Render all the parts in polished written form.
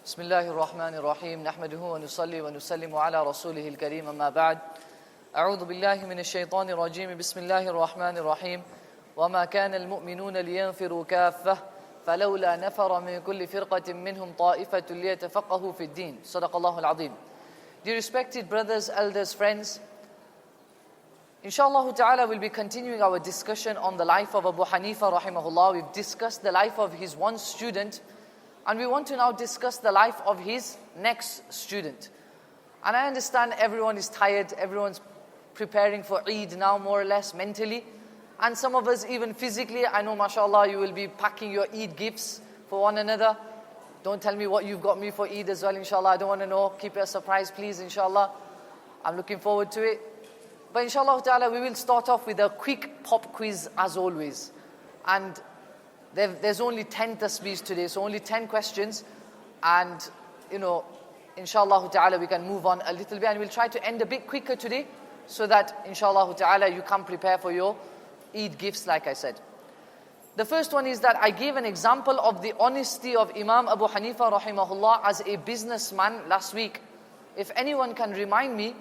بسم الله الرحمن الرحيم نحمده ونصلي ونسلم على رسوله الكريم أما بعد أعوذ بالله من الشيطان الرجيم بسم الله الرحمن الرحيم وما كان المؤمنون لينفروا كافة فلولا نفر من كل فرقة منهم طائفة ليتفقهوا في الدين صدق الله العظيم. Dear respected brothers, elders, friends, Inshallah ta'ala we'll be continuing our discussion on the life of Abu Hanifah rahimahullah. We've discussed the life of his one student, and we want to now discuss the life of his next student. And I understand everyone is tired, everyone's preparing for Eid now more or less mentally. And some of us even physically, I know mashallah you will be packing your Eid gifts for one another. Don't tell me what you've got me for Eid as well, inshallah. I don't want to know. Keep it a surprise please, inshallah. I'm looking forward to it. But inshallah ta'ala we will start off with a quick pop quiz as always. And there's only 10 tasbeehs today, so only 10 questions. And, inshallah ta'ala we can move on a little bit. And we'll try to end a bit quicker today, so that, inshallah ta'ala, you can prepare for your Eid gifts, like I said. The first one is that I gave an example of the honesty of Imam Abu Hanifah rahimahullah as a businessman last week. If anyone can remind me,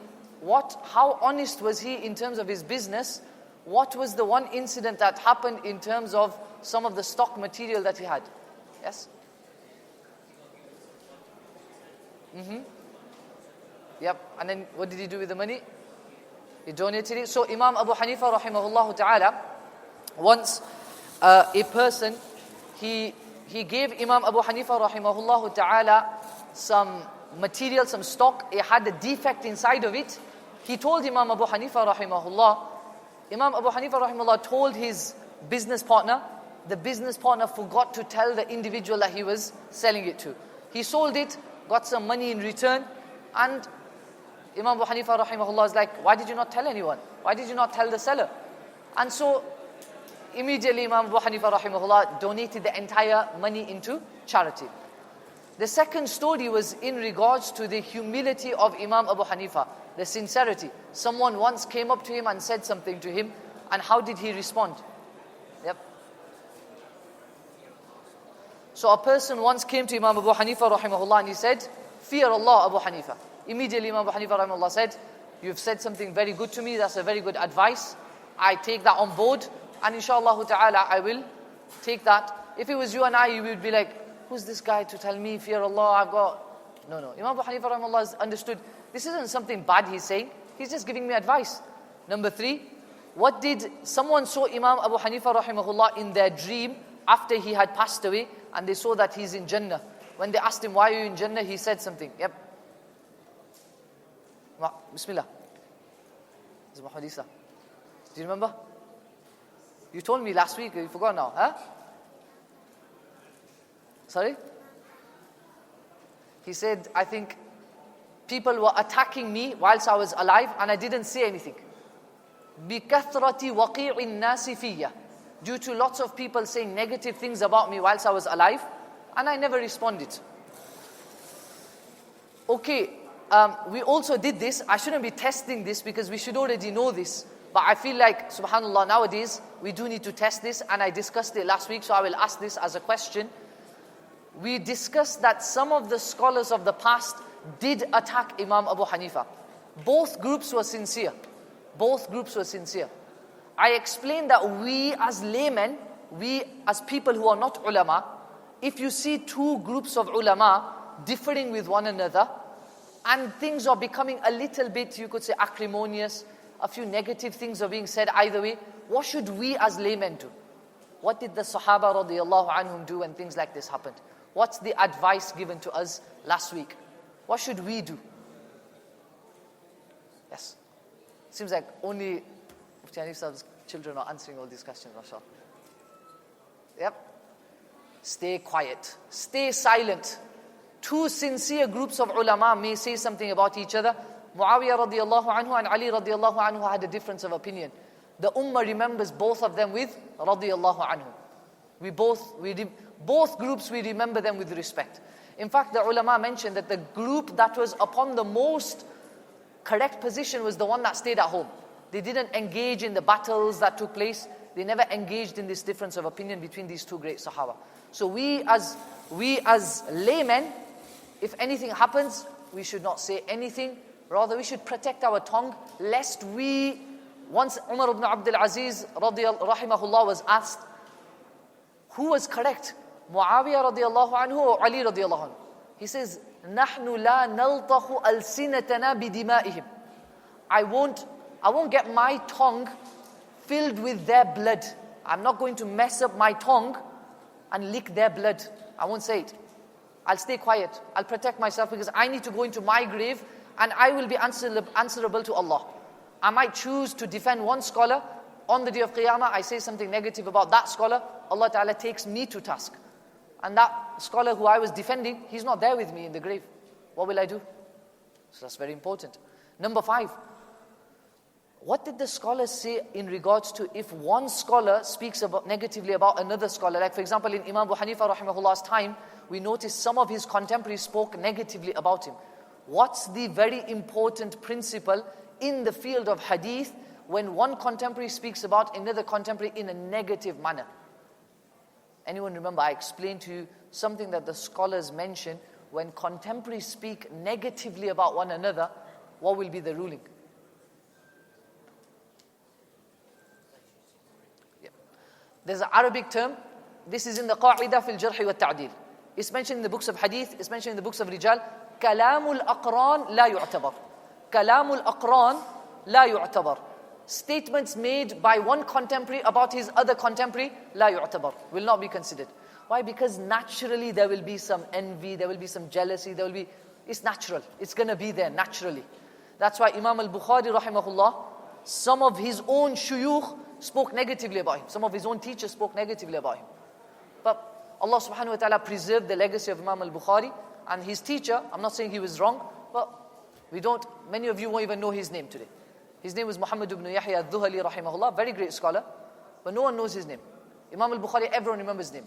how honest was he in terms of his business? What was the one incident that happened in terms of some of the stock material that he had? Yes? Yep. And then what did he do with the money? He donated it. So Imam Abu Hanifah rahimahullah ta'ala, once a person, he gave Imam Abu Hanifah rahimahullah ta'ala some material, some stock. It had a defect inside of it. He told Imam Abu Hanifah rahimahullah. Imam Abu Hanifah rahimahullah told his business partner. The business partner forgot to tell the individual that he was selling it to. He sold it, got some money in return, and Imam Abu Hanifah rahimahullah is like, why did you not tell anyone? Why did you not tell the seller? And so immediately Imam Abu Hanifah rahimahullah donated the entire money into charity. The second story was in regards to the humility of Imam Abu Hanifah, the sincerity. Someone once came up to him and said something to him, and how did he respond? Yep. So a person once came to Imam Abu Hanifah rahimahullah and he said, fear Allah, Abu Hanifah. Immediately Imam Abu Hanifah rahimahullah said, you've said something very good to me, that's a very good advice. I take that on board, and inshallah ta'ala I will take that. If it was you and I, you would be like, who's this guy to tell me, fear Allah, No. Imam Abu Hanifah rahimahullah has understood, this isn't something bad he's saying, he's just giving me advice. Number 3, what did someone saw Imam Abu Hanifah rahimahullah in their dream after he had passed away, and they saw that he's in Jannah. When they asked him, why are you in Jannah? He said something. Yep. Bismillah. This is Muhammad Isa. Do you remember? You told me last week, you forgot now, huh? Sorry? He said, I think people were attacking me whilst I was alive and I didn't say anything. بِكَثْرَةِ وَقِيعِ النَّاسِ فِيَّ. Due to lots of people saying negative things about me whilst I was alive, and I never responded. Okay, we also did this. I shouldn't be testing this because we should already know this. But I feel like, subhanAllah, nowadays, we do need to test this, and I discussed it last week, so I will ask this as a question. We discussed that some of the scholars of the past did attack Imam Abu Hanifah. Both groups were sincere. Both groups were sincere. I explained that we as laymen, we as people who are not ulama, if you see two groups of ulama differing with one another, and things are becoming a little bit, you could say, acrimonious, a few negative things are being said either way, what should we as laymen do? What did the Sahaba radiallahu anhum do when things like this happened? What's the advice given to us last week? What should we do? Yes. Seems like only Mufti Hanifah's children are answering all these questions, mashallah. Yep. Stay quiet. Stay silent. Two sincere groups of ulama may say something about each other. Muawiyah radiallahu anhu and Ali radiallahu anhu had a difference of opinion. The ummah remembers both of them with radiallahu anhu. Both groups, we remember them with respect. In fact, the ulama mentioned that the group that was upon the most correct position was the one that stayed at home. They didn't engage in the battles that took place. They never engaged in this difference of opinion between these two great Sahaba. So we as laymen, If anything happens, we should not say anything. Rather, we should protect our tongue, lest we... Once Umar ibn Abdul Aziz rahimahullah was asked, who was correct? Muawiyah radiallahu anhu or Ali radiallahu anhu? He says, نَحْنُ لَا نَلْطَخُ أَلْسِنَتَنَا بِدِمَائِهِمْ. I won't get my tongue filled with their blood. I'm not going to mess up my tongue and lick their blood. I won't say it. I'll stay quiet. I'll protect myself because I need to go into my grave and I will be answerable to Allah. I might choose to defend one scholar. On the day of Qiyamah, I say something negative about that scholar. Allah Ta'ala takes me to task. And that scholar who I was defending, he's not there with me in the grave. What will I do? So that's very important. Number 5. What did the scholars say in regards to if one scholar speaks negatively about another scholar? Like for example, in Imam Abu Hanifah rahimahullah's time, we noticed some of his contemporaries spoke negatively about him. What's the very important principle in the field of hadith when one contemporary speaks about another contemporary in a negative manner? Anyone remember I explained to you something that the scholars mention when contemporaries speak negatively about one another, what will be the ruling? There's an Arabic term. This is in the Qa'ida fil Jarh wa Ta'dil. It's mentioned in the books of Hadith. It's mentioned in the books of Rijal. Kalamul Aqran la yu'tabar. Kalamul Aqran la yu'tabar. Statements made by one contemporary about his other contemporary, la yu'tabar, will not be considered. Why? Because naturally there will be some envy, there will be some jealousy, it's natural. It's going to be there naturally. That's why Imam al-Bukhari rahimahullah, some of his own shuyukh spoke negatively about him. Some of his own teachers spoke negatively about him. But Allah subhanahu wa ta'ala preserved the legacy of Imam al-Bukhari and his teacher. I'm not saying he was wrong, but many of you won't even know his name today. His name was Muhammad ibn Yahya al-Dhuhali rahimahullah, very great scholar, but no one knows his name. Imam al-Bukhari, everyone remembers his name.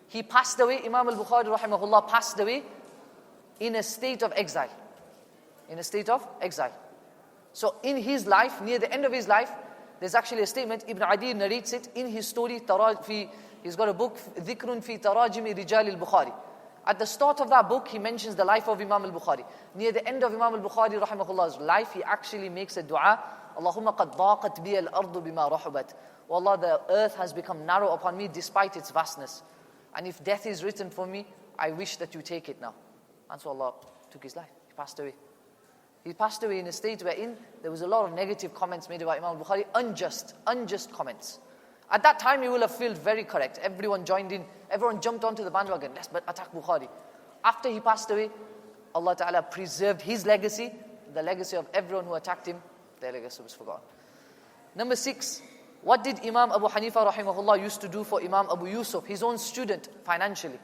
He passed away, Imam al-Bukhari rahimahullah passed away in a state of exile. In a state of exile. So in his life, near the end of his life, there's actually a statement, Ibn Adi narrates it in his story, he's got a book, Dhikrun fi Tarajimi Rijal al-Bukhari. At the start of that book, he mentions the life of Imam al-Bukhari. Near the end of Imam al-Bukhari rahimahullah's life, he actually makes a dua, Allahumma qad daqat bi al-ardu bima rahubat. Oh Allah, the earth has become narrow upon me despite its vastness. And if death is written for me, I wish that you take it now. And so Allah took his life. He passed away. He passed away in a state wherein there was a lot of negative comments made about Imam al-Bukhari, unjust comments. At that time, you will have felt very correct. Everyone joined in, everyone jumped onto the bandwagon, let's attack Bukhari. After he passed away, Allah Ta'ala preserved his legacy, the legacy of everyone who attacked him, their legacy was forgotten. Number 6, what did Imam Abu Hanifah rahimahullah used to do for Imam Abu Yusuf, his own student, financially?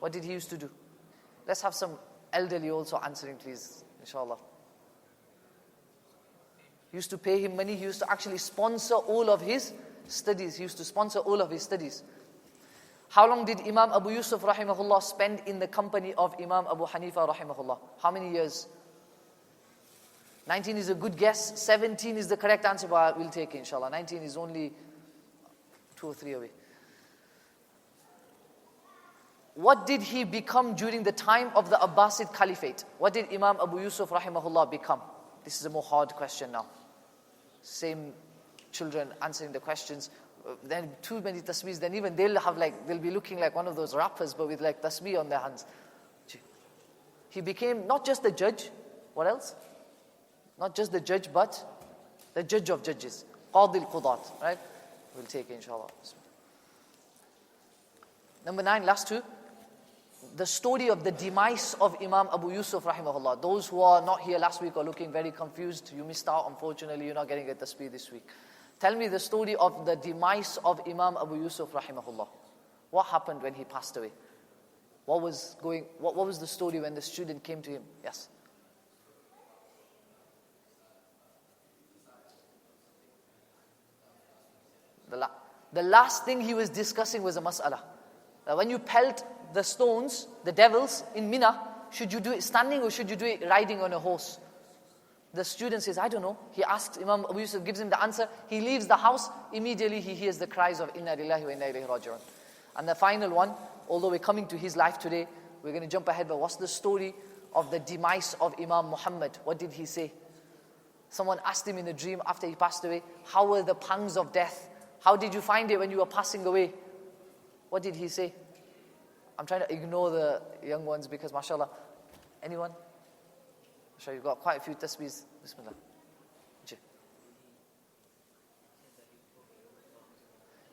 What did he used to do? Let's have some elderly also answering, please, inshallah. He used to pay him money. He used to actually sponsor all of his studies. How long did Imam Abu Yusuf rahimahullah spend in the company of Imam Abu Hanifah rahimahullah? How many years? 19 is a good guess. 17 is the correct answer, but we'll take it inshallah. 19 is only 2 or 3 away. What did he become during the time of the Abbasid Caliphate? What did Imam Abu Yusuf rahimahullah become? This is a more hard question now. Same children answering the questions. Then too many tasbihs, then even they'll be looking like one of those rappers, but with like tasbih on their hands. He became not just the judge, what else? Not just the judge, but the judge of judges. Qadi al-Qudat, right? We'll take it inshallah. Number 9, last 2. The story of the demise of Imam Abu Yusuf rahimahullah. Those who are not here last week are looking very confused. You missed out, unfortunately, you're not getting a tasbih this week. Tell me the story of the demise of Imam Abu Yusuf rahimahullah. What happened when he passed away? What was the story when the student came to him? Yes. The last thing he was discussing was a mas'ala. When you pelt the stones, the devils in Mina, should you do it standing or should you do it riding on a horse? The student says, I don't know. He asks, Imam Abu Yusuf gives him the answer. He leaves the house, immediately he hears the cries of Inna lillahi wa inna ilayhi raji'un. And the final one, although we're coming to his life today, we're going to jump ahead, but what's the story of the demise of Imam Muhammad, what did he say? Someone asked him in a dream after he passed away, how were the pangs of death? How did you find it when you were passing away? What did he say? I'm trying to ignore the young ones because mashallah. Anyone? I'm sure you've got quite a few tasbeehs. Bismillah.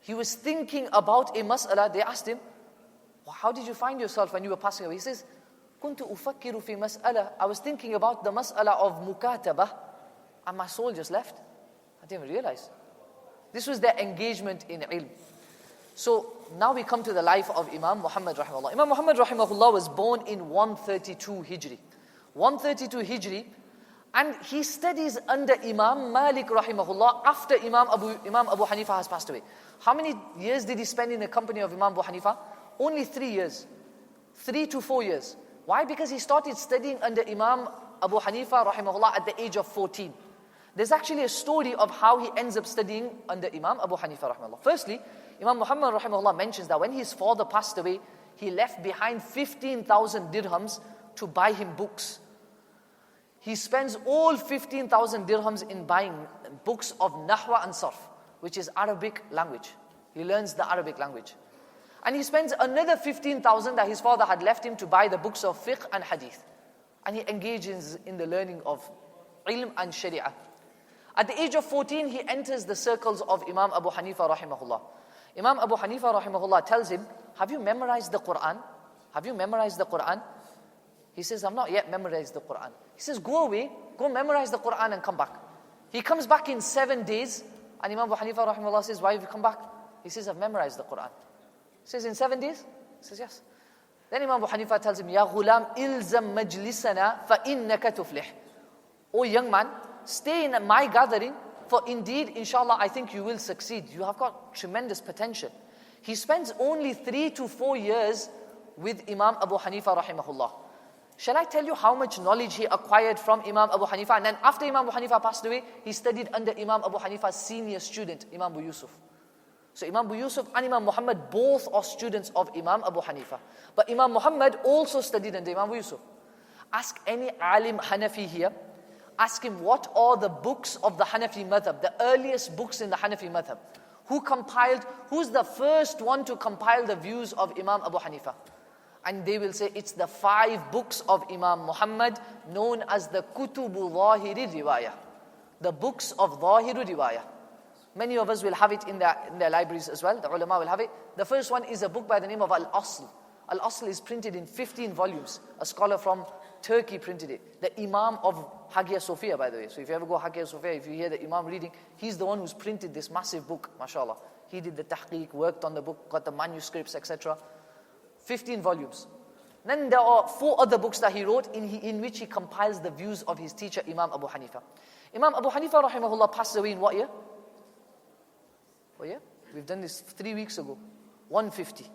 He was thinking about a mas'ala. They asked him, how did you find yourself when you were passing away? He says, كنت أفكر في مسألة. I was thinking about the mas'ala of mukatabah, and my soul just left. I didn't even realize. This was their engagement in ilm. So now we come to the life of Imam Muhammad rahimahullah. Imam Muhammad rahimahullah was born in 132 Hijri. 132 Hijri, and he studies under Imam Malik rahimahullah after Imam Abu Hanifah has passed away. How many years did he spend in the company of Imam Abu Hanifah? Only 3 years. 3 to 4 years. Why? Because he started studying under Imam Abu Hanifah rahimahullah at the age of 14. There's actually a story of how he ends up studying under Imam Abu Hanifah rahimahullah. Firstly, Imam Muhammad rahimahullah mentions that when his father passed away, he left behind 15,000 dirhams to buy him books. He spends all 15,000 dirhams in buying books of Nahwa and Sarf, which is Arabic language. He learns the Arabic language. And he spends another 15,000 that his father had left him to buy the books of fiqh and hadith. And he engages in the learning of ilm and sharia. At the age of 14, he enters the circles of Imam Abu Hanifah rahimahullah. Imam Abu Hanifah rahimahullah tells him, have you memorized the Quran? Have you memorized the Quran? He says, I've not yet memorized the Quran. He says, go away, go memorize the Quran and come back. He comes back in 7 days, and Imam Abu Hanifah rahimahullah says, why have you come back? He says, I've memorized the Quran. He says, in 7 days? He says, yes. Then Imam Abu Hanifah tells him, Ya ghulam ilzam majlisana fa innaka tuflih. O young man, stay in my gathering, for indeed, inshallah, I think you will succeed. You have got tremendous potential. He spends only 3 to 4 years with Imam Abu Hanifah rahimahullah. Shall I tell you how much knowledge he acquired from Imam Abu Hanifah? And then after Imam Abu Hanifah passed away, he studied under Imam Abu Hanifah's senior student, Imam Abu Yusuf. So Imam Abu Yusuf and Imam Muhammad both are students of Imam Abu Hanifah. But Imam Muhammad also studied under Imam Abu Yusuf. Ask any alim Hanafi here, ask him what are the books of the Hanafi madhab, the earliest books in the Hanafi madhab. Who's the first one to compile the views of Imam Abu Hanifah? And they will say it's the 5 books of Imam Muhammad known as the Kutubu Zahiri Riwayah. The books of Zahiru Riwayah. Many of us will have it in their libraries as well. The ulama will have it. The first one is a book by the name of Al-Asl. Al-Asl is printed in 15 volumes. A scholar from Turkey printed it. The Imam of Hagia Sophia, by the way. So if you ever go Hagia Sophia, if you hear the Imam reading, he's the one who's printed this massive book, mashallah. He did the tahqiq, worked on the book, got the manuscripts, etc. 15 volumes. Then there are 4 other books that he wrote in which he compiles the views of his teacher, Imam Abu Hanifah. Imam Abu Hanifah rahimahullah passed away in what year? What year? We've done this 3 weeks ago. 150.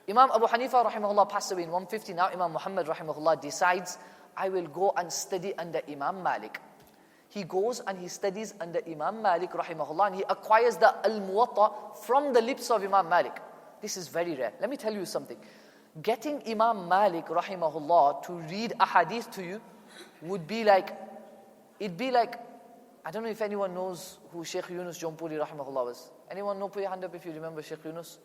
Imam Abu Hanifah rahimahullah passed away in 150. Now Imam Muhammad rahimahullah decides, I will go and study under Imam Malik. He goes and he studies under Imam Malik rahimahullah, and he acquires the Al-Muwatta from the lips of Imam Malik. This is very rare. Let me tell you something. Getting Imam Malik rahimahullah to read a hadith to you would be like, I don't know if anyone knows who Sheikh Yunus Jompuri rahimahullah was. Anyone know? Put your hand up if you remember Sheikh Yunus.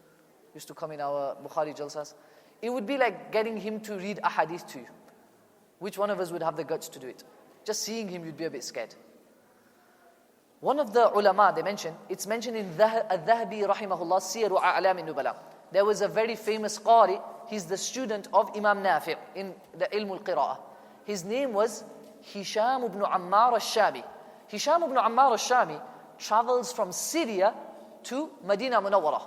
Used to come in our Bukhari Jalsas. It would be like getting him to read a hadith to you. Which one of us would have the guts to do it? Just seeing him, you'd be a bit scared. One of the ulama, they mention, it's mentioned in Al-Dhahabi rahimahullah, Siyaru A'lam Nubala. There was a very famous Qari, he's the student of Imam Nafi' in the Ilm al-Qira'ah. His name was Hisham ibn Ammar al-Shami. Hisham ibn Ammar al-Shami travels from Syria to Medina Munawwarah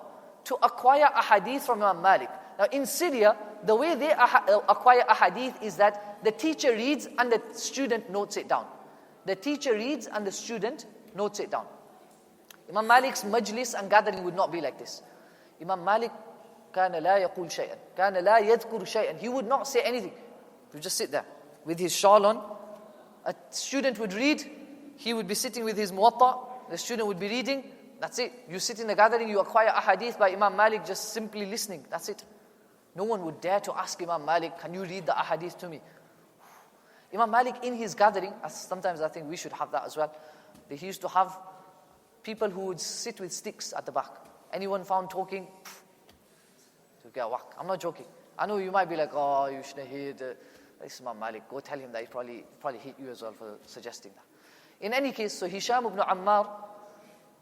to acquire a hadith from Imam Malik. Now in Syria, the way they acquire a hadith is that the teacher reads and the student notes it down. The teacher reads and the student notes it down. Imam Malik's majlis and gathering would not be like this. Imam Malik كان لا يقول شيئا كان لا يذكر شيئا. He would not say anything. He would just sit there with his shawl on. A student would read, he would be sitting with his muwatta, the student would be reading, that's it. You sit in the gathering, you acquire a hadith by Imam Malik just simply listening, that's it. No one would dare to ask Imam Malik, can you read the ahadith to me? Imam Malik in his gathering, sometimes I think we should have that as well. He used to have people who would sit with sticks at the back. Anyone found talking, to get a whack. I'm not joking. I know you might be like, oh, you shouldn't hear this is Imam Malik. Go tell him that he probably hit you as well for suggesting that. In any case, so Hisham ibn Ammar,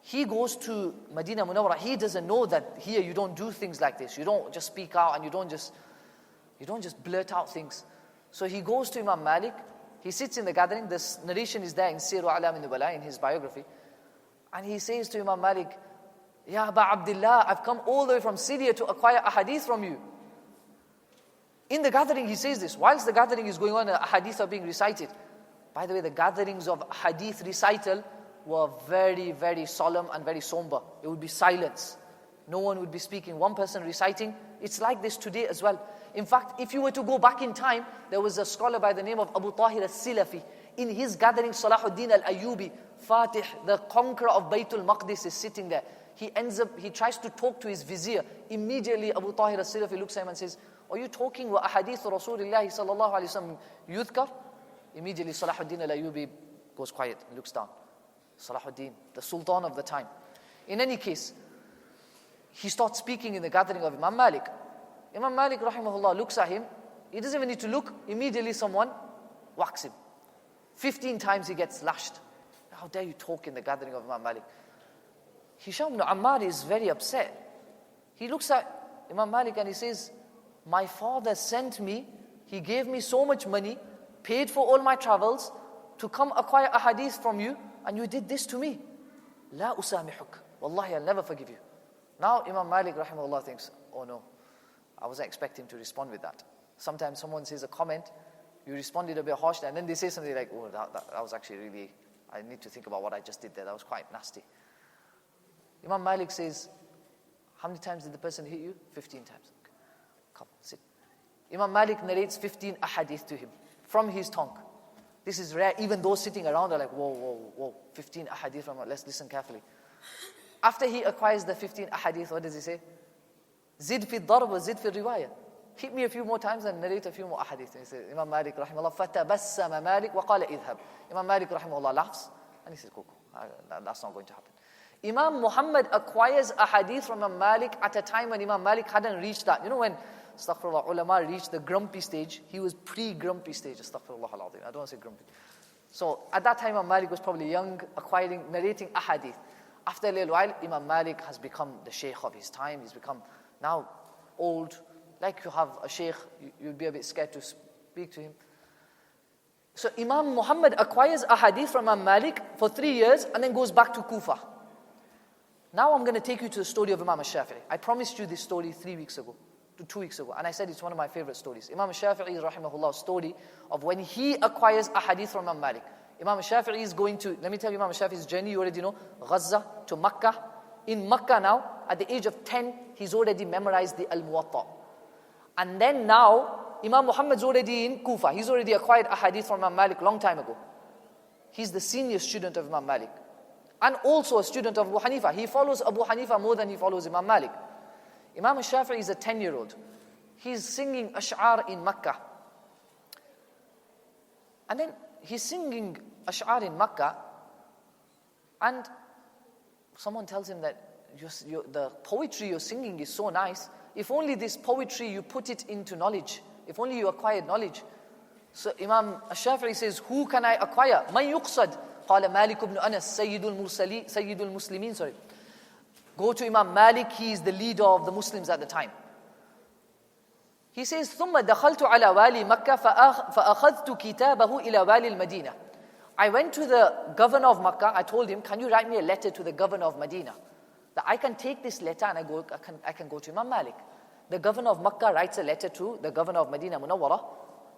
he goes to Medina Munawwara. He doesn't know that here you don't do things like this. You don't just speak out and you don't just blurt out things. So he goes to Imam Malik. He sits in the gathering. This narration is there in Sir A'lam al-Nubala, in his biography. And he says to Imam Malik, Ya Aba Abdullah, I've come all the way from Syria to acquire a hadith from you. In the gathering he says this. Whilst the gathering is going on, a hadith are being recited. By the way, the gatherings of hadith recital were very, very solemn and very somber. It would be silence. No one would be speaking. One person reciting. It's like this today as well. In fact, if you were to go back in time, there was a scholar by the name of Abu Tahir al-Silafi. In his gathering, Salahuddin al-Ayyubi, Fatih, the conqueror of Baytul Maqdis, is sitting there. He tries to talk to his vizier. Immediately, Abu Tahir al-Silafi looks at him and says, are you talking wa ahadith Rasulullah sallallahu alayhi wa sallam yudhkar? Immediately, Salahuddin al-Ayyubi goes quiet, looks down. Salahuddin, the sultan of the time. In any case, he starts speaking in the gathering of Imam Malik. Imam Malik rahimahullah looks at him. He doesn't even need to look. Immediately someone whacks him. 15 times he gets lashed. How dare you talk in the gathering of Imam Malik? Hisham ibn Ammar is very upset. He looks at Imam Malik and he says, my father sent me, he gave me so much money, paid for all my travels, to come acquire a hadith from you, and you did this to me. La usamihuk. Wallahi, I'll never forgive you. Now Imam Malik rahimahullah thinks, oh no, I wasn't expecting to respond with that. Sometimes someone says a comment, you responded a bit harshly, and then they say something like, oh, that was actually really, I need to think about what I just did there. That was quite nasty. Imam Malik says, how many times did the person hit you? 15 times. Come, sit. Imam Malik narrates 15 ahadith to him from his tongue. This is rare. Even those sitting around are like, whoa, 15 ahadith from him. Let's listen carefully. After he acquires the 15 ahadith, what does he say? Zid fi darb wa zid fi riwayah. Hit me a few more times and narrate a few more ahadith. He says, Imam Malik rahimahullah, fatabassama Malik wa qala idhab. Imam Malik rahimahullah laughs and he says, go. That's not going to happen. Imam Muhammad acquires a hadith from Imam Malik at a time when Imam Malik hadn't reached that. You know when, astaghfirullah, ulama reached the grumpy stage, he was pre-grumpy stage, astaghfirullah al-azim. I don't want to say grumpy. So at that time Imam Malik was probably young, narrating a hadith. After a little while, Imam Malik has become the sheikh of his time. He's become now old. Like you have a sheikh, you'd be a bit scared to speak to him. So Imam Muhammad acquires a hadith from Imam Malik for 3 years and then goes back to Kufa. Now I'm going to take you to the story of Imam Shafi'i. I promised you this story 2 weeks ago, and I said it's one of my favorite stories. Imam Shafi'i rahimahullah's story of when he acquires a hadith from Imam Malik. Imam Shafi'i is going to, let me tell you Imam Shafi'i's journey, you already know, Gaza to Makkah. In Makkah now, at the age of 10, he's already memorized the Al-Muwatta. And then now, Imam Muhammad's already in Kufa. He's already acquired a hadith from Imam Malik long time ago. He's the senior student of Imam Malik. And also a student of Abu Hanifah. He follows Abu Hanifah more than he follows Imam Malik. Imam Shafi'i is a 10-year-old. He's singing Ash'ar in Makkah. And then he's singing Ash'ar in Makkah, and someone tells him that the poetry you're singing is so nice. If only this poetry you put it into knowledge. If only you acquired knowledge. So Imam Shafi'i says, who can I acquire? Man yuqsad? Qala Malik ibn Anas, Sayyidul Muslimin. Go to Imam Malik, he is the leader of the Muslims at the time. He says, ثُمَّ دَخَلْتُ عَلَى وَالِي مَكَّةَ فَأَخَذْتُ كِتَابَهُ إِلَى وَالِي الْمَدِينَةِ. I went to the governor of Makkah. I told him, can you write me a letter to the governor of Medina? That I can take this letter and I can go to Imam Malik. The governor of Makkah writes a letter to the governor of Medina Munawwara.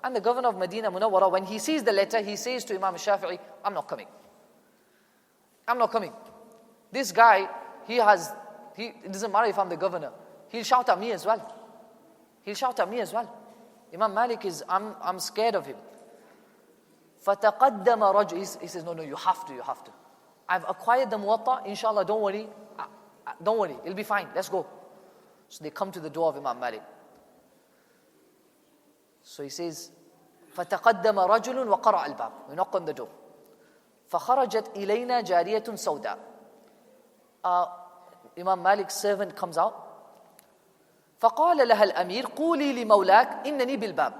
And the governor of Medina Munawwara, when he sees the letter, he says to Imam Shafi'i, I'm not coming. I'm not coming. This guy, it doesn't matter if I'm the governor. He'll shout at me as well. Imam Malik I'm scared of him. فَتَقَدَّمَ رَجُلٌ. He says, no, you have to. I've acquired the Muwatta, inshallah, don't worry, it'll be fine, let's go. So they come to the door of Imam Malik. So he says, فَتَقَدَّمَ رَجُلٌ وَقَرَعَ الْبَابِ. We knock on the door. فَخَرَجَتْ إِلَيْنَا جَارِيَةٌ سَوْدَاء. Imam Malik's servant comes out. فَقَالَ لَهَا الْأَمِيرُ قُولِي لِمَوْلَاكَ إِنَّنِي بِالْبَابِ.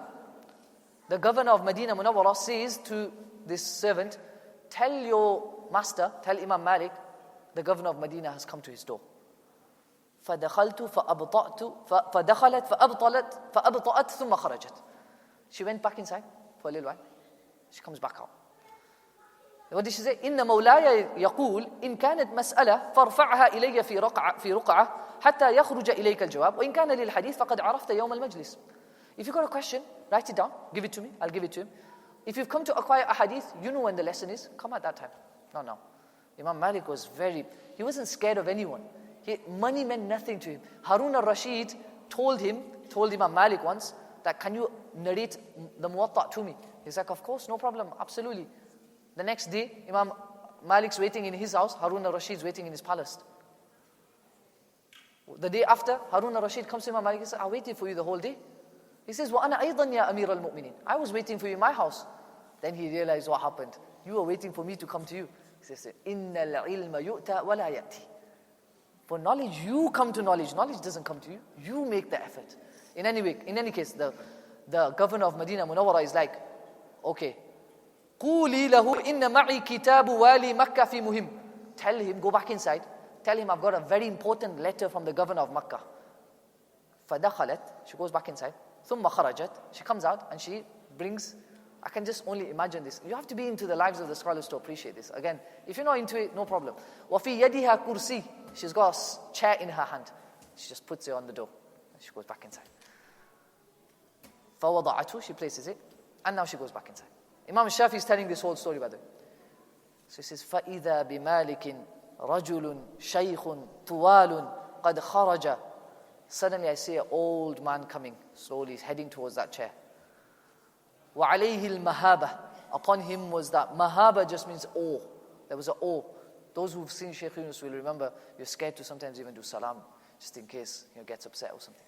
The governor of Medina Munawwara says to this servant, tell your master, tell Imam Malik, the governor of Medina has come to his door. فَدَخَلْتُ فَدَخَلَتْ فَأَبْطَأَتْ ثُمَّ خَرَجَتْ. She went back inside for a little while. She comes back out. What did she say? إِنَّ مَوْلَايَ يَقُولُ إِنْ كَانَتْ مَسْأَلَةً فَارْفَعْهَا إِلَيَّ فِي رُقْعَةٍ حَتَّى يَخْرُجَ إِلَيْكَ الْجَوَابُ وَإِنْ كَانَ لِلْحَدِيثِ فَقَدْ عَرَفْتَ يَوْمَ الْمَجْلِسِ. If you've got a question, write it down, give it to me, I'll give it to him. If you've come to acquire a hadith, you know when the lesson is, come at that time. No. Imam Malik was he wasn't scared of anyone. Money meant nothing to him. Harun al-Rashid told Imam Malik once, that can you narrate the Muwatta to me? He's like, of course, no problem, absolutely. The next day, Imam Malik's waiting in his house, Harun al-Rashid's waiting in his palace. The day after, Harun al-Rashid comes to Imam Malik and says, I waited for you the whole day. He says, وَأَنَا أَيْضًا يَا أَمِيرَ الْمُؤْمِنِينَ. I was waiting for you in my house. Then he realized what happened. You were waiting for me to come to you. He says, إِنَّ الْعِلْمَ يُؤْتَى وَلَا يَأْتِي. For knowledge, you come to knowledge. Knowledge doesn't come to you. You make the effort. In any case, the governor of Medina Munawwara is like, okay, قُولِي لَهُ إِنَّ مَعِي كِتَابُ وَالِي مَكَّةِ فِي مُهِمٍ. Tell him, go back inside. Tell him I've got a very important letter from the governor of Makkah. فَدَخَلَتْ. She goes back inside. ثُمَّ خَرَجَتْ. She comes out and she brings, I can just only imagine this. You have to be into the lives of the scholars to appreciate this. Again, if you're not into it, no problem. وَفِي يَدِهَا كُرْسِي. She's got a chair in her hand. She just puts it on the door. And she goes back inside. فَوَضَعَتْهُ. She places it. And now she goes back inside. Imam Shafi is telling this whole story by the way. So he says, فَإِذَا بِمَالِكٍ رَجُلٌ شَيْخٌ طُوَالٌ قَدْ خَرَجَ. Suddenly I see an old man coming, slowly heading towards that chair. وَعَلَيْهِ الْمَهَابَةِ. Upon him was that. Mahaba just means awe. There was an awe. Those who've seen Shaykh Yunus will remember, you're scared to sometimes even do salam, just in case he gets upset or something.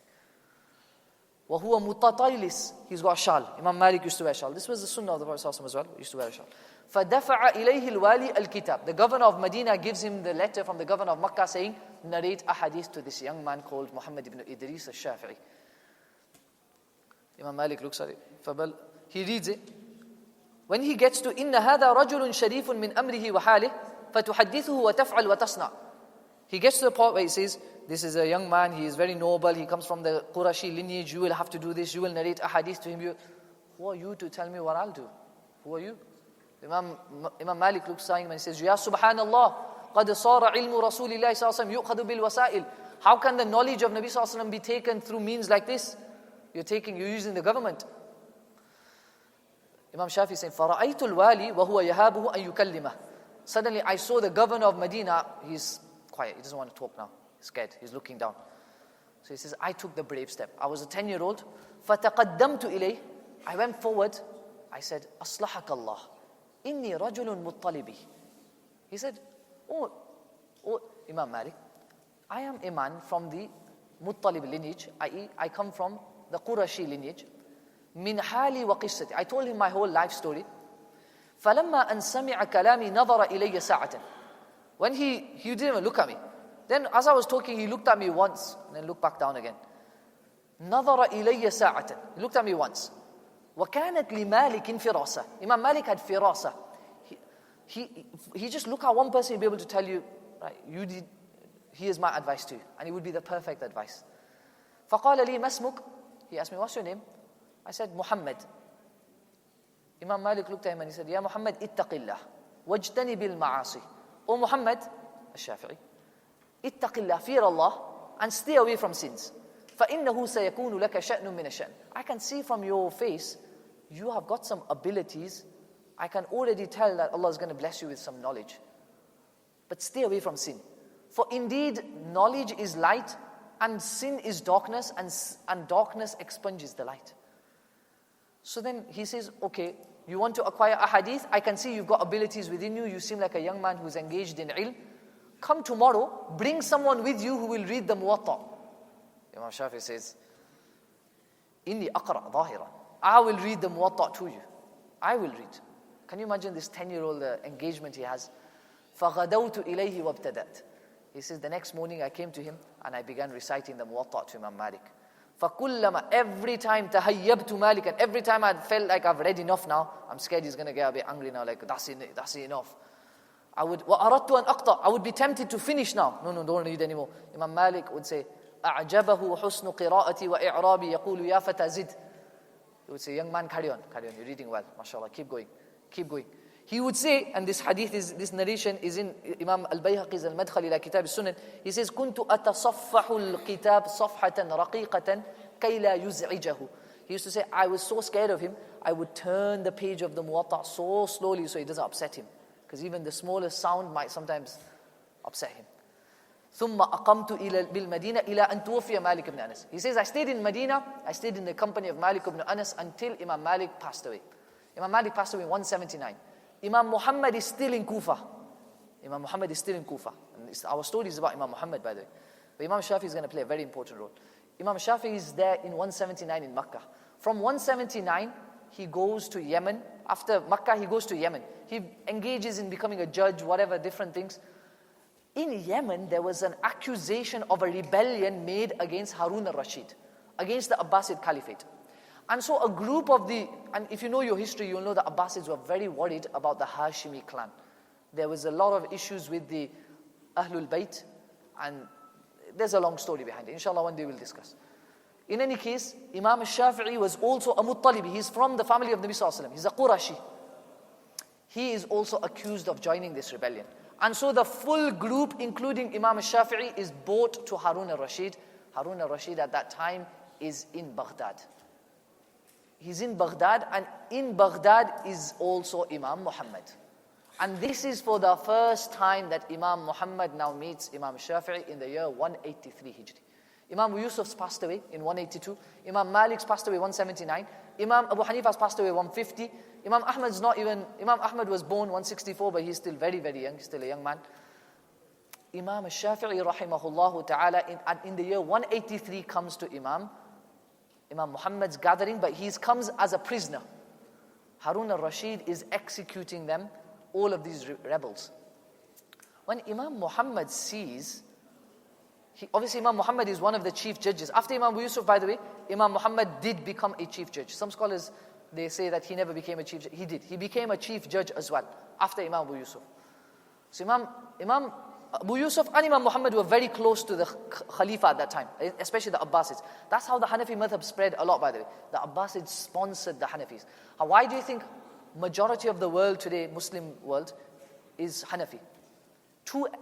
وَهُوَ مُتَطَيْلِس. He's got a shawl. Imam Malik used to wear a shawl. This was the sunnah of the Prophet ﷺ as well. He used to wear a shawl. فَدَفَعَ إِلَيْهِ الْوَالِي الْكِتَابِ. The governor of Medina gives him the letter from the governor of Makkah saying, narrate a hadith to this young man called Muhammad ibn Idris al-Shafi'i. Imam Malik looks at it. He reads it. When he gets to إِنَّ هَذَا رَجُلٌ شَرِيفٌ مِّنْ أَمْرِهِ وَحَالِهِ فَتُحَدِّثُهُ وَتَفْعَلْ وَتَصْنَعْ. He gets to the point where he says, this is a young man, he is very noble, he comes from the Qurashi lineage, you will have to do this, you will narrate a hadith to him. Who are you to tell me what I'll do? Who are you? Imam Malik looks at him and he says, Ya Subhanallah, قَدْ صَارَ عِلْمُ رَسُولِ اللَّهِ صَلَّى اللَّهُ عَلَيْهِ وَسَلَّمَ يُؤْخَذُ بِالْوَسَائِلِ. How can the knowledge of Nabi sallallahu alaihi wasallam be taken through means like this? You're using the government. Imam Shafi is saying, فَرَأَيْتُ الْوَالِي وَهُوَ يَهَابُهُ أَن يُكَلِّمَهُ. Suddenly I saw the governor of Medina, he's quiet, he doesn't want to talk now. He's scared, he's looking down. So he says, I took the brave step. I was a 10-year-old. فَتَقَدَّمْتُ إِلَيْهِ. I went forward. I said, أَصْلَحَكَ اللَّهِ إِنِّي رَجُلٌ مُطَّلِبِي. He said, oh Imam Malik, I am a man from the Muttalib lineage, i.e. I come from the Qurashi lineage. مِنْ حَالِي وَقِصَّتِي. I told him my whole life story. فَلَمَّا أَنْ سَمِعَ كَلَامِي نَظَرَ إِلَيَّ سَاعَةً. When he didn't even look at me. Then as I was talking, he looked at me once, and then looked back down again. نَظَرَ إِلَيَّ سَاعَةً. He looked at me once. وَكَانَتْ لِمَالِكٍ فِرَاسَةً. Imam Malik had firasa. He just look at one person, he'll be able to tell you, right, here's my advice to you. And it would be the perfect advice. فَقَالَ لِي مَسْمُكَ. He asked me, what's your name? I said, Muhammad. Imam Malik looked at him and he said, Ya Muhammad, ittaq Allah, wajtani bil ma'asi. O Muhammad, al-Shafi'i, ittaq Allah, fear Allah, and stay away from sins. فَإِنَّهُ سَيَكُونُ لَكَ شَأْنٌ مِّنَ الشَّأْنِ. I can see from your face, you have got some abilities. I can already tell that Allah is going to bless you with some knowledge. But stay away from sin. For indeed, knowledge is light, and sin is darkness, and darkness expunges the light. So then he says, okay, you want to acquire a hadith? I can see you've got abilities within you. You seem like a young man who's engaged in ilm. Come tomorrow, bring someone with you who will read the Muwatta. Imam Shafi says, Inni aqra' dhahiran. I will read the Muwatta to you. I will read. Can you imagine this 10-year-old engagement he has? فَغَدَوْتُ إِلَيْهِ وَابْتَدَأْتُ. He says, the next morning I came to him and I began reciting the Muwatta to Imam Malik. فَكُلَّمَا, every time تَهَيَّبْتُ مَالِكًا, and every time I felt like I've read enough now, I'm scared he's going to get a bit angry now, like that's enough. وَأَرَدْتُ أَنْ أَقْطَعْ, I would be tempted to finish now. No, don't read anymore. Imam Malik would say, أَعْجَبَهُ حُسْنُ قِرَاءَتي وَإِعْرَابِ يَقُولُ يَا فَتَى زِدْ. He would say, young man, carry on, you're reading well, mashallah, keep going. He would say, and this narration is in Imam Al-Bayhaqi's Al-Madkhal ila Kitab Al-Sunan. He says, كنت أتصفح الكتاب صفحة رقيقة كي لا يزعجه. He used to say, I was so scared of him, I would turn the page of the Muwatta so slowly so it doesn't upset him. Because even the smallest sound might sometimes upset him. ثم أقمت بالمدينة إلى أن توفي مالك بن أنس. He says, I stayed in Medina, I stayed in the company of Malik ibn Anas until Imam Malik passed away. Imam Malik passed away in 179. Imam Muhammad is still in Kufa. And our story is about Imam Muhammad, by the way. But Imam Shafi is going to play a very important role. Imam Shafi is there in 179 in Makkah. From 179, he goes to Yemen. After Makkah, he goes to Yemen. He engages in becoming a judge, whatever, different things. In Yemen, there was an accusation of a rebellion made against Harun al-Rashid, against the Abbasid Caliphate. And so a group of and if you know your history, you'll know the Abbasids were very worried about the Hashimi clan. There was a lot of issues with the Ahlul Bayt, and there's a long story behind it. Inshallah, one day we'll discuss. In any case, Imam Shafi'i was also a Muttalibi. He's from the family of Nabi Sallallahu Alaihi Wasallam. He's a Qurashi. He is also accused of joining this rebellion. And so the full group, including Imam Shafi'i, is brought to Harun al-Rashid. Harun al-Rashid at that time is in Baghdad. He's in Baghdad, and in Baghdad is also Imam Muhammad. And this is for the first time that Imam Muhammad now meets Imam Shafi'i in the year 183 Hijri. Imam Yusuf's passed away in 182. Imam Malik's passed away 179. Imam Abu Hanifah's passed away 150. Imam Ahmad was born 164, but he's still very, very young. He's still a young man. Imam Shafi'i rahimahullah ta'ala in the year 183 comes to Imam Muhammad's gathering, but he comes as a prisoner. Harun al-Rashid is executing them, all of these rebels. When Imam Muhammad sees, obviously Imam Muhammad is one of the chief judges. After Imam Yusuf, by the way, Imam Muhammad did become a chief judge. Some scholars, they say that he never became a chief judge. He did. He became a chief judge as well, after Imam Abu Yusuf. So Imam Abu Yusuf and Imam Muhammad were very close to the Khalifa at that time, especially the Abbasids. That's how the Hanafi madhab spread a lot, by the way. The Abbasids sponsored the Hanafis. Why do you think majority of the world today, Muslim world, is Hanafi?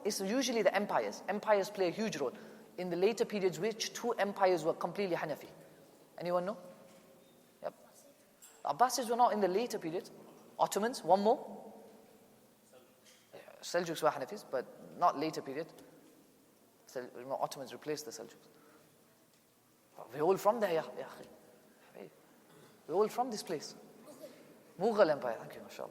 It's usually the empires. Empires play a huge role. In the later periods, which two empires were completely Hanafi? Anyone know? Yep. The Abbasids were not in the later periods. Ottomans, one more. Seljuks were Hanafis, but not later period. Ottomans replaced the Seljuks. We're all from there, we're all from this place. Mughal Empire, thank you, mashallah.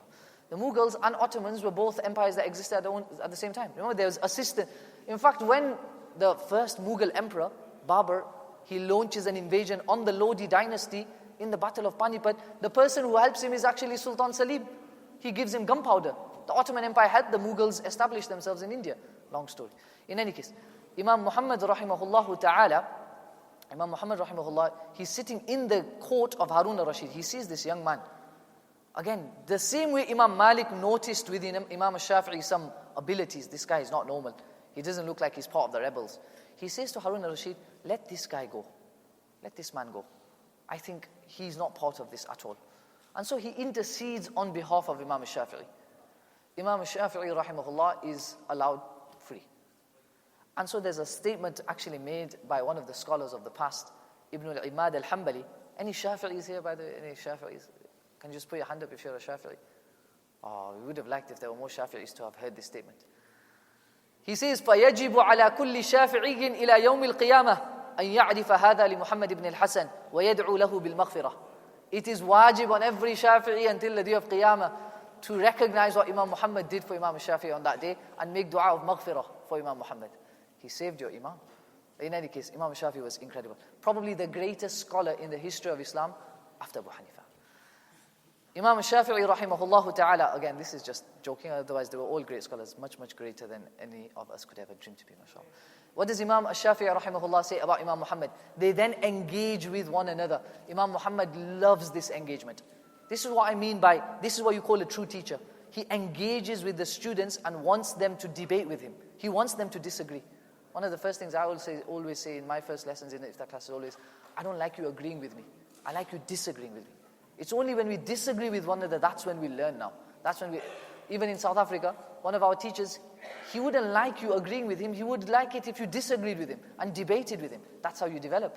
The Mughals and Ottomans were both empires that existed at the same time. Remember, there was a system. In fact, when the first Mughal emperor, Babur, he launches an invasion on the Lodi dynasty in the Battle of Panipat, the person who helps him is actually Sultan Salim. He gives him gunpowder. The Ottoman Empire helped the Mughals establish themselves in India. Long story. In any case, Imam Muhammad rahimahullah ta'ala, he's sitting in the court of Harun al-Rashid. He sees this young man. Again, the same way Imam Malik noticed within Imam Shafi'i some abilities. This guy is not normal. He doesn't look like he's part of the rebels. He says to Harun al-Rashid, let this guy go. Let this man go. I think he's not part of this at all. And so he intercedes on behalf of Imam Shafi'i. Imam Shafi'i rahimahullah is allowed free. And so there's a statement actually made by one of the scholars of the past, Ibn al-Imad al-Hanbali. Any Shafi'is here, by the way? Any Shafi'is? Can you just put your hand up if you're a Shafi'i? We would have liked if there were more Shafi'is to have heard this statement. He says, فَيَجِبُ عَلَى كُلِّ شَافِعِيٍّ إِلَى يَوْمِ الْقِيَامَةِ أَنْ يَعْرِفَ هَذَا لِمُحَمَّدِ بْنِ الْحَسَنِ وَيَدْعُو لَهُ بِالْمَغْفِرَةِ. It is wajib on every Shafi'i until the day of Qiyamah to recognize what Imam Muhammad did for Imam Shafi'i on that day and make dua of maghfirah for Imam Muhammad. He saved your Imam. In any case, Imam Shafi'i was incredible. Probably the greatest scholar in the history of Islam after Abu Hanifa. Imam Shafi'i rahimahullah ta'ala, again, this is just joking, otherwise they were all great scholars, much, much greater than any of us could ever dream to be, mashallah. What does Imam Shafi'i rahimahullah say about Imam Muhammad? They then engage with one another. Imam Muhammad loves this engagement. This is what I mean by, this is what you call a true teacher. He engages with the students and wants them to debate with him. He wants them to disagree. One of the first things I always say in my first lessons in the iftar class is always, I don't like you agreeing with me. I like you disagreeing with me. It's only when we disagree with one another, that's when we learn now. That's when we, even in South Africa, one of our teachers, he wouldn't like you agreeing with him. He would like it if you disagreed with him and debated with him. That's how you develop.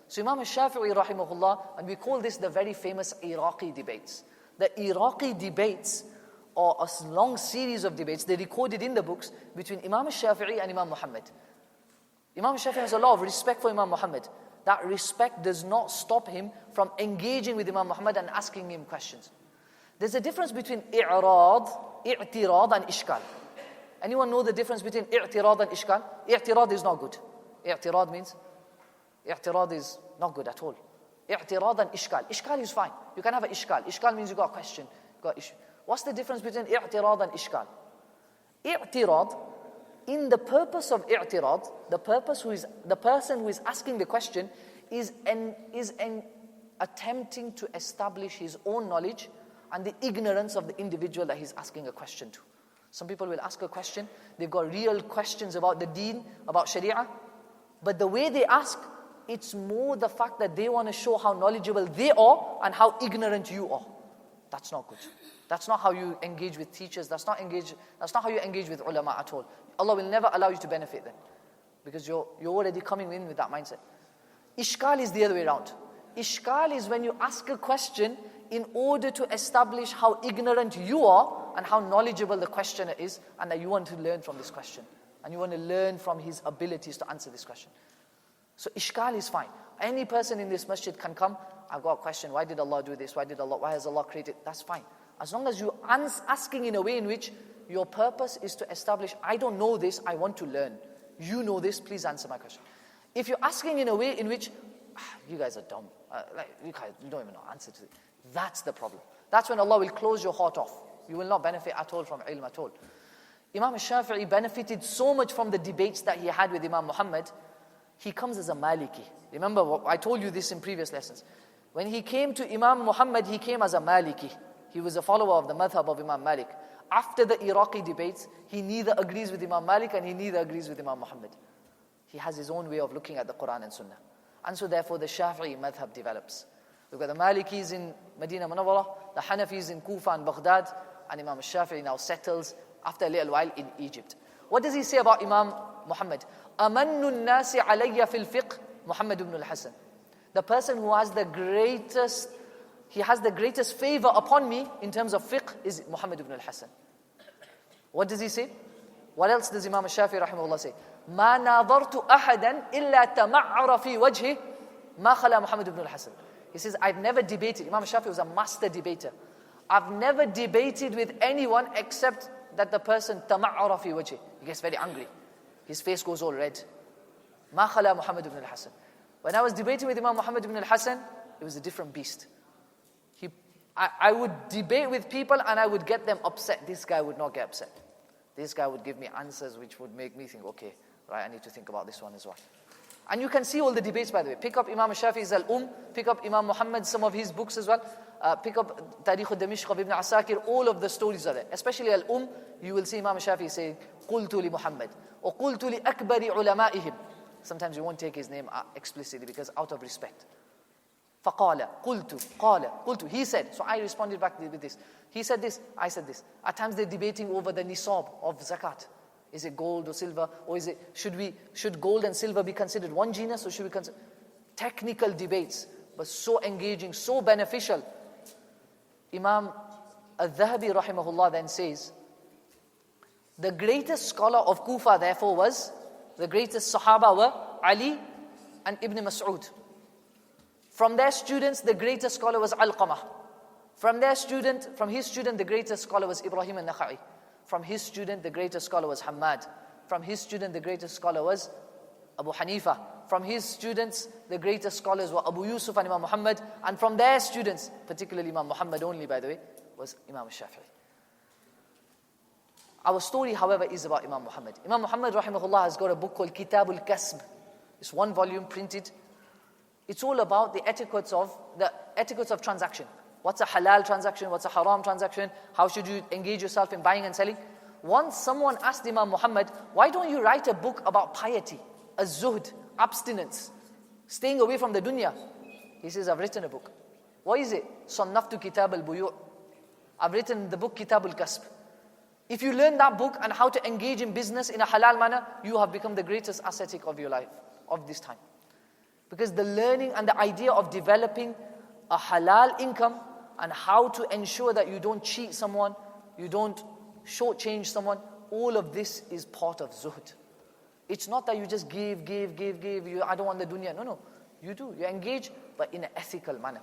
So Imam Shafi'i rahimahullah, and we call this the very famous Iraqi debates. The Iraqi debates are a long series of debates. They're recorded in the books between Imam Shafi'i and Imam Muhammad. Imam Shafi'i has a lot of respect for Imam Muhammad. That respect does not stop him from engaging with Imam Muhammad and asking him questions. There's a difference between i'tirad and ishkal. Anyone know the difference between i'tirad and ishkal? I'tirad is not good. I'tirad is not good at all. I'tirad and ishkal. Ishkal is fine. You can have an ishkal. Ishkal means you got a question, got issue. What's the difference between i'tirad and ishkal? I'tirad, in the purpose of i'tirad, the person who is asking the question is attempting to establish his own knowledge and the ignorance of the individual that he's asking a question to. Some people will ask a question, they've got real questions about the deen, about sharia, but the way they ask, it's more the fact that they want to show how knowledgeable they are and how ignorant you are. That's not good. That's not how you engage with teachers. That's not how you engage with ulama at all. Allah will never allow you to benefit then, because you're already coming in with that mindset. Ishkal is the other way around. Ishkal is when you ask a question in order to establish how ignorant you are and how knowledgeable the questioner is, and that you want to learn from this question. And you want to learn from his abilities to answer this question. So ishkal is fine. Any person in this masjid can come, I've got a question, why did Allah do this? Why has Allah created? That's fine. As long as you're asking in a way in which your purpose is to establish, I don't know this, I want to learn. You know this, please answer my question. If you're asking in a way in which, you guys are dumb, you don't even know answer to it, that's the problem. That's when Allah will close your heart off. You will not benefit at all from ilm at all. Imam Shafi'i benefited so much from the debates that he had with Imam Muhammad. He comes as a Maliki. Remember, I told you this in previous lessons. When he came to Imam Muhammad, he came as a Maliki. He was a follower of the madhab of Imam Malik. After the Iraqi debates, he neither agrees with Imam Malik and he neither agrees with Imam Muhammad. He has his own way of looking at the Quran and Sunnah. And so therefore the Shafi'i madhab develops. We've got the Malikis in Medina Munawwara, the Hanafis in Kufa and Baghdad, and Imam Shafi'i now settles after a little while in Egypt. What does he say about Imam Muhammad? أَمَنُّ النَّاسِ عَلَيَّ فِي الْفِقْهِ Muhammad ibn al-Hasan. The person who has the greatest favor upon me in terms of fiqh is Muhammad ibn al-Hasan. What does he say? What else does Imam Shafi'i rahimahullah say? مَا نَاظَرْتُ أَحَدًا إِلَّا تَمَعَّرَ فِي وَجْهِ مَا خَلَى Muhammad ibn al-Hasan. He says, I've never debated. Imam Shafi'i was a master debater. I've never debated with anyone except that the person تَمَعَّرَ فِي وَجْهِ. He gets very angry. His face goes all red. مَا خَلَى Muhammad ibn al-Hasan. When I was debating with Imam Muhammad ibn al-Hasan, it was a different beast. I would debate with people and I would get them upset. This guy would not get upset. This guy would give me answers which would make me think, okay, right, I need to think about this one as well. And you can see all the debates, by the way. Pick up Imam Shafi'i's Al-Umm, pick up Imam Muhammad, some of his books as well. Pick up Tarikh al-Damishq of Ibn Asakir, all of the stories are there. Especially Al-Umm, you will see Imam Shafi'i saying, قُلْتُ لِمُحَمَّدٍ وَقُلْتُ لِأَكْبَرِ عُلَمَائِهِمْ. Sometimes you won't take his name explicitly because out of respect. فَقَالَ قُلْتُ He said, so I responded back with this. He said this, I said this. At times they're debating over the nisab of zakat. Is it gold or silver? Or should gold and silver be considered one genus, or should we consider? Technical debates, but so engaging, so beneficial. Imam Al-Dhahabi rahimahullah then says, the greatest scholar of Kufa therefore was, the greatest Sahaba were Ali and Ibn Mas'ud. From their students, the greatest scholar was Alqamah. From his student, the greatest scholar was Ibrahim al-Nakha'i. From his student, the greatest scholar was Hammad. From his student, the greatest scholar was Abu Hanifah. From his students, the greatest scholars were Abu Yusuf and Imam Muhammad. And from their students, particularly Imam Muhammad only, by the way, was Imam Shafi'i. Our story, however, is about Imam Muhammad. Imam Muhammad, rahimahullah, has got a book called Kitabul Kasb. It's one volume printed. It's all about the etiquettes of transaction. What's a halal transaction? What's a haram transaction? How should you engage yourself in buying and selling? Once someone asked Imam Muhammad, why don't you write a book about piety, az-zuhd, abstinence, staying away from the dunya? He says, I've written a book. What is it? Sannaftu Kitab al-Buyu'. I've written the book Kitab al-Kasb. If you learn that book and how to engage in business in a halal manner, you have become the greatest ascetic of your life, of this time. Because the learning and the idea of developing a halal income and how to ensure that you don't cheat someone, you don't shortchange someone, all of this is part of zuhd. It's not that you just give. I don't want the dunya. No. You do. You engage, but in an ethical manner.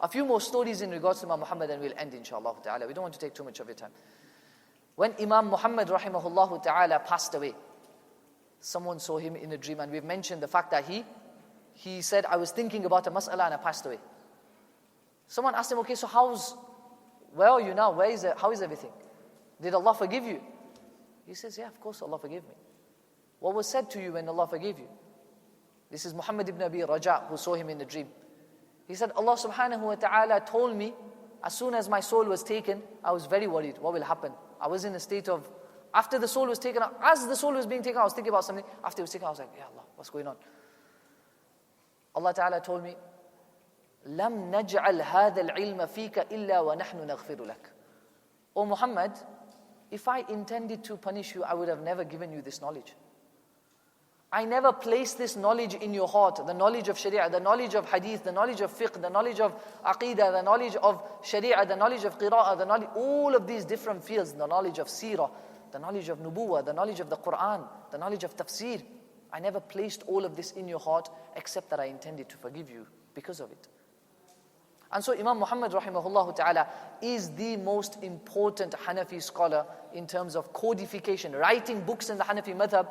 A few more stories in regards to Imam Muhammad and we'll end, inshallah ta'ala. We don't want to take too much of your time. When Imam Muhammad, rahimahullah ta'ala, passed away, someone saw him in a dream, and we've mentioned the fact that he said, I was thinking about a mas'ala and I passed away. Someone asked him, okay, so where are you now? How is everything? Did Allah forgive you? He says, yeah, of course Allah forgave me. What was said to you when Allah forgave you? This is Muhammad ibn Abi Raja, who saw him in a dream. He said, Allah subhanahu wa ta'ala told me, as soon as my soul was taken, I was very worried. What will happen? I was in a state of, after the soul was taken, as the soul was being taken, I was thinking about something. After it was taken, I was like, Ya Allah, what's going on? Allah Ta'ala told me, لَمْ نَجْعَلْ هَذَا الْعِلْمَ فِيكَ إِلَّا وَنَحْنُ نَغْفِرُ لَكَ. O Muhammad, if I intended to punish you, I would have never given you this knowledge. I never placed this knowledge in your heart, the knowledge of Sharia, the knowledge of Hadith, the knowledge of Fiqh, the knowledge of Aqidah, the knowledge of Sharia, the knowledge of Qira'ah, all of these different fields, the knowledge of Seerah, the knowledge of Nubuwah, the knowledge of the Quran, the knowledge of Tafsir. I never placed all of this in your heart except that I intended to forgive you because of it. And so Imam Muhammad rahimahullah ta'ala is the most important Hanafi scholar in terms of codification, writing books in the Hanafi madhab.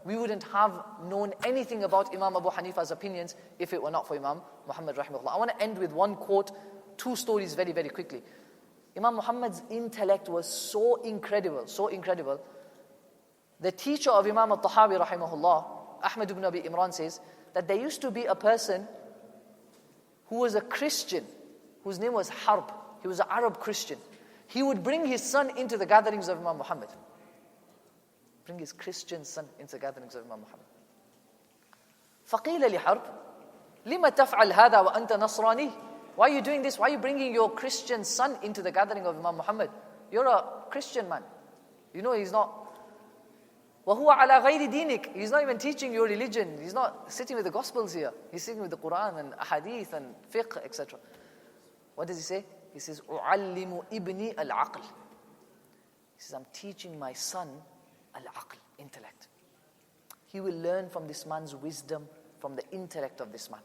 We wouldn't have known anything about Imam Abu Hanifah's opinions if it were not for Imam Muhammad rahimahullah. I want to end with one quote, two stories very, very quickly. Imam Muhammad's intellect was so incredible. The teacher of Imam al-Tahawi rahimahullah, Ahmad ibn Abi Imran, says that there used to be a person who was a Christian, whose name was Harb. He was an Arab Christian. He would bring his son into the gatherings of Imam Muhammad. Bring his Christian son into the gatherings of Imam Muhammad. فَقِيلَ لِحَرْبٍ لِمَ تَفْعَلْ هَذَا وَأَنْتَ نَصْرَانِي. Why are you doing this? Why are you bringing your Christian son into the gathering of Imam Muhammad? You're a Christian man. You know he's not. وَهُوَ عَلَى غَيْرِ دِينِكَ. He's not even teaching your religion. He's not sitting with the Gospels here. He's sitting with the Quran and Hadith and Fiqh, etc. What does he say? He says, أُعَلِّمُ إِبْنِي الْعَقْلِ. He says, I'm teaching my son al-aql, intellect. He will learn from this man's wisdom, from the intellect of this man.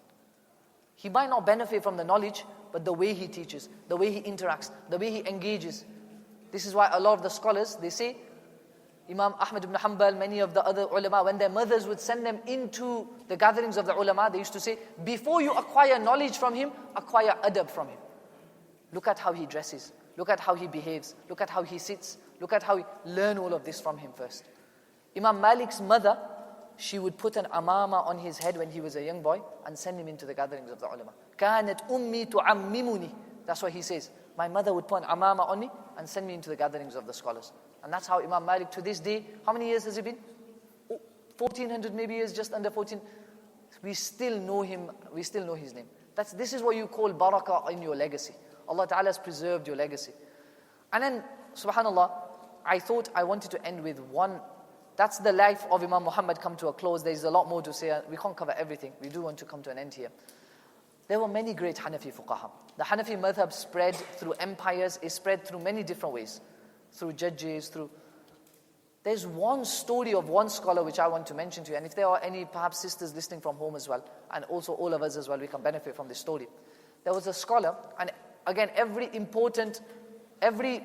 He might not benefit from the knowledge, but the way he teaches, the way he interacts, the way he engages. This is why a lot of the scholars, they say, Imam Ahmad ibn Hanbal, many of the other ulama, when their mothers would send them into the gatherings of the ulama, they used to say, before you acquire knowledge from him, acquire adab from him. Look at how he dresses. Look at how he behaves. Look at how he sits. Look at how he learn all of this from him first. Imam Malik's mother, she would put an amama on his head when he was a young boy and send him into the gatherings of the ulama. كَانَتْ أُمِّي تُعَمِّمُنِي. That's what he says. My mother would put an amama on me and send me into the gatherings of the scholars. And that's how Imam Malik to this day, how many years has it been? 1400 maybe years, just under 14. We still know him, we still know his name. This is what you call barakah in your legacy. Allah Ta'ala has preserved your legacy. And then, subhanAllah, I thought I wanted to end with one. That's the life of Imam Muhammad come to a close. There's a lot more to say. We can't cover everything. We do want to come to an end here. There were many great Hanafi fuqaha. The Hanafi madhab spread through empires. It spread through many different ways. Through judges, There's one story of one scholar which I want to mention to you. And if there are any perhaps sisters listening from home as well, and also all of us as well, we can benefit from this story. There was a scholar, and again, every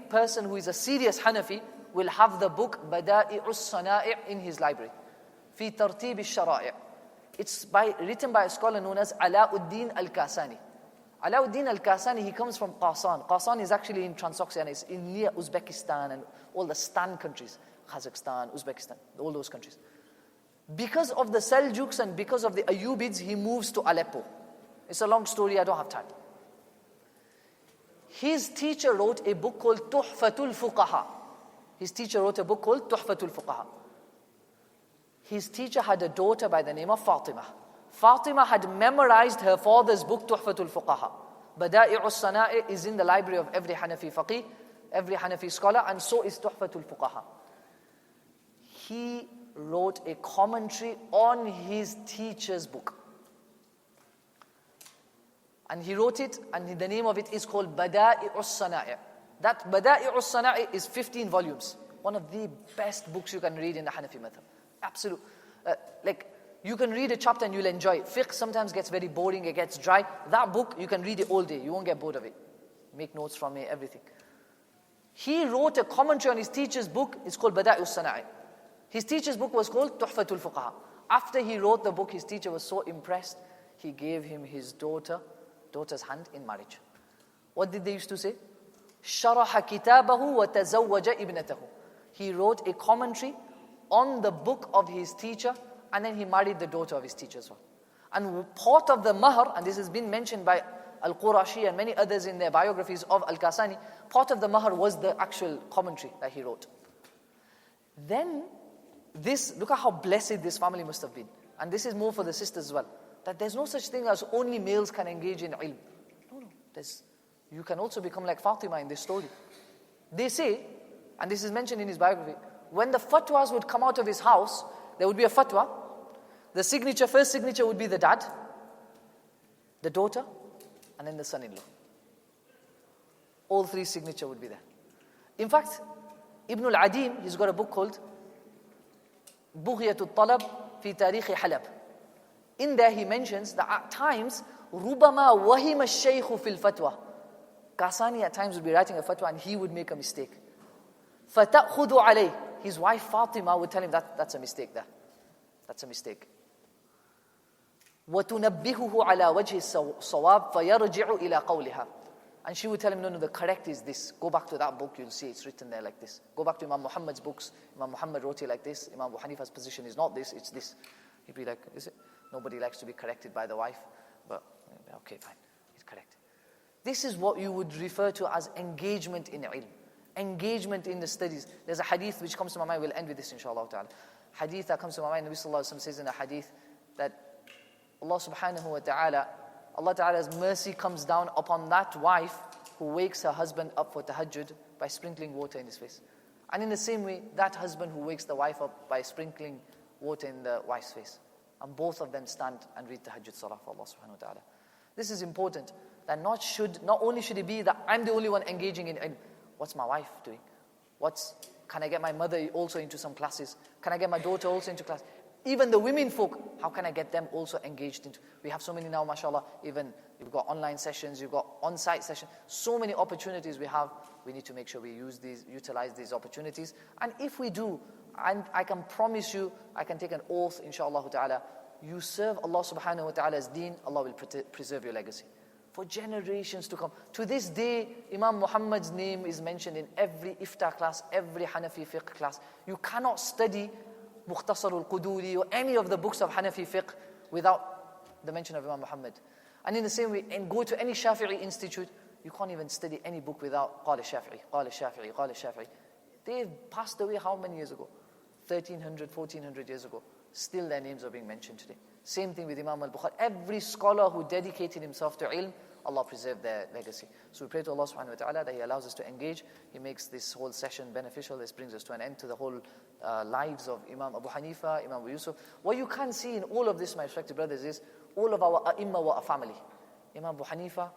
person who is a serious Hanafi will have the book Bada'i'us Sana'i' in his library. Fi tartib al-shara'i'. It's written by a scholar known as Alauddin al-Kasani. Alauddin al-Kasani, he comes from Qasan. Qasan is actually in Transoxiana. It's in near Uzbekistan and all the Stan countries. Kazakhstan, Uzbekistan, all those countries. Because of the Seljuks and because of the Ayyubids, he moves to Aleppo. It's a long story, I don't have time. His teacher wrote a book called Tuhfatul Fuqaha. His teacher wrote a book called Tuhfatul Fuqaha. His teacher had a daughter by the name of Fatima. Fatima had memorized her father's book, Tuhfatul Fuqaha. Bada'i'us Sana'i is in the library of every Hanafi faqih, every Hanafi scholar, and so is Tuhfatul Fuqaha. He wrote a commentary on his teacher's book. And he wrote it, and the name of it is called Bada'i'us Sana'i. That Bada'i'us Sana'i is 15 volumes. One of the best books you can read in the Hanafi madhab. Absolute. You can read a chapter and you'll enjoy it. Fiqh sometimes gets very boring, it gets dry. That book, you can read it all day. You won't get bored of it. Make notes from it, everything. He wrote a commentary on his teacher's book. It's called Bada'i'us Sana'i. His teacher's book was called Tuhfatul Fuqaha. After he wrote the book, his teacher was so impressed, he gave him his daughter's hand in marriage. What did they used to say? شَرَحَ كِتَابَهُ وَتَزَوَّجَ إِبْنَتَهُ. He wrote a commentary on the book of his teacher, and then he married the daughter of his teacher as well. And part of the mahr, and this has been mentioned by Al-Qurashi and many others in their biographies of Al-Kasani, part of the mahr was the actual commentary that he wrote. Then, look at how blessed this family must have been. And this is more for the sisters as well. That there's no such thing as only males can engage in ilm. No. You can also become like Fatima in this story. They say, and this is mentioned in his biography, when the fatwas would come out of his house, there would be a fatwa. The first signature would be the dad, the daughter, and then the son-in-law. All three signatures would be there. In fact, Ibn al-Adim, he's got a book called Bughyatul Talab fi Tarikh Halab. In there he mentions that at times, Rubama wahima shaykhu fil fatwa. Kasani at times would be writing a fatwa and he would make a mistake. فَتَأْخُذُ عَلَيْهِ. His wife Fatima would tell him that's a mistake there. That's a mistake. وَتُنَبِّهُهُ عَلَى وَجْهِ الصَّوَابِ فَيَرْجِعُ إِلَى قَوْلِهَا. And she would tell him, no, the correct is this. Go back to that book, you'll see it's written there like this. Go back to Imam Muhammad's books. Imam Muhammad wrote it like this. Imam Abu Hanifah's position is not this, it's this. He'd be like, is it? Nobody likes to be corrected by the wife. But, okay, fine, he's corrected. This is what you would refer to as engagement in ilm. Engagement in the studies. There's a hadith which comes to my mind. We'll end with this inshallah ta'ala. Hadith that comes to my mind. Nabi sallallahu alayhi wa sallam says in a hadith that Allah subhanahu wa ta'ala, Allah ta'ala's mercy comes down upon that wife who wakes her husband up for tahajjud by sprinkling water in his face. And in the same way, that husband who wakes the wife up by sprinkling water in the wife's face. And both of them stand and read tahajjud salah for Allah subhanahu wa ta'ala. This is important. That not only should it be that I'm the only one engaging in ilm. What's my wife doing? Can I get my mother also into some classes? Can I get my daughter also into class? Even the women folk, how can I get them also engaged into? We have so many now, mashallah, even you've got online sessions, you've got on-site sessions, so many opportunities we have. We need to make sure we utilize these opportunities. And if we do, and I can promise you, I can take an oath, inshallah ta'ala, you serve Allah subhanahu wa ta'ala's deen, Allah will preserve your legacy. For generations to come. To this day, Imam Muhammad's name is mentioned in every iftar class, every Hanafi fiqh class. You cannot study Mukhtasar al-Quduri or any of the books of Hanafi fiqh without the mention of Imam Muhammad. And in the same way, and go to any Shafi'i institute, you can't even study any book without Qala Shafi'i, Qala Shafi'i, Qala Shafi'i. They passed away how many years ago? 1300, 1400 years ago. Still their names are being mentioned today. Same thing with Imam al-Bukhari. Every scholar who dedicated himself to ilm, Allah preserved their legacy. So we pray to Allah subhanahu wa ta'ala that He allows us to engage. He makes this whole session beneficial. This brings us to an end to the whole lives of Imam Abu Hanifah, Imam Abu Yusuf. What you can see in all of this, my respected brothers, is all of our A'imma were a family. Imam Abu Hanifah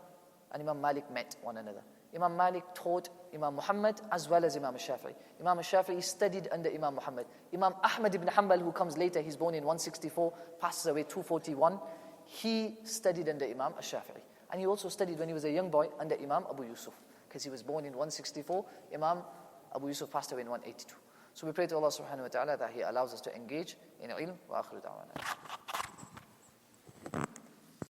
and Imam Malik met one another. Imam Malik taught Imam Muhammad as well as Imam Shafi'i. Imam Shafi'i studied under Imam Muhammad. Imam Ahmad ibn Hanbal, who comes later, he's born in 164, passes away 241. He studied under Imam Shafi'i. And he also studied when he was a young boy under Imam Abu Yusuf, because he was born in 164. Imam Abu Yusuf passed away in 182. So we pray to Allah subhanahu wa ta'ala that He allows us to engage in ilm. Wa akhiru da'wana.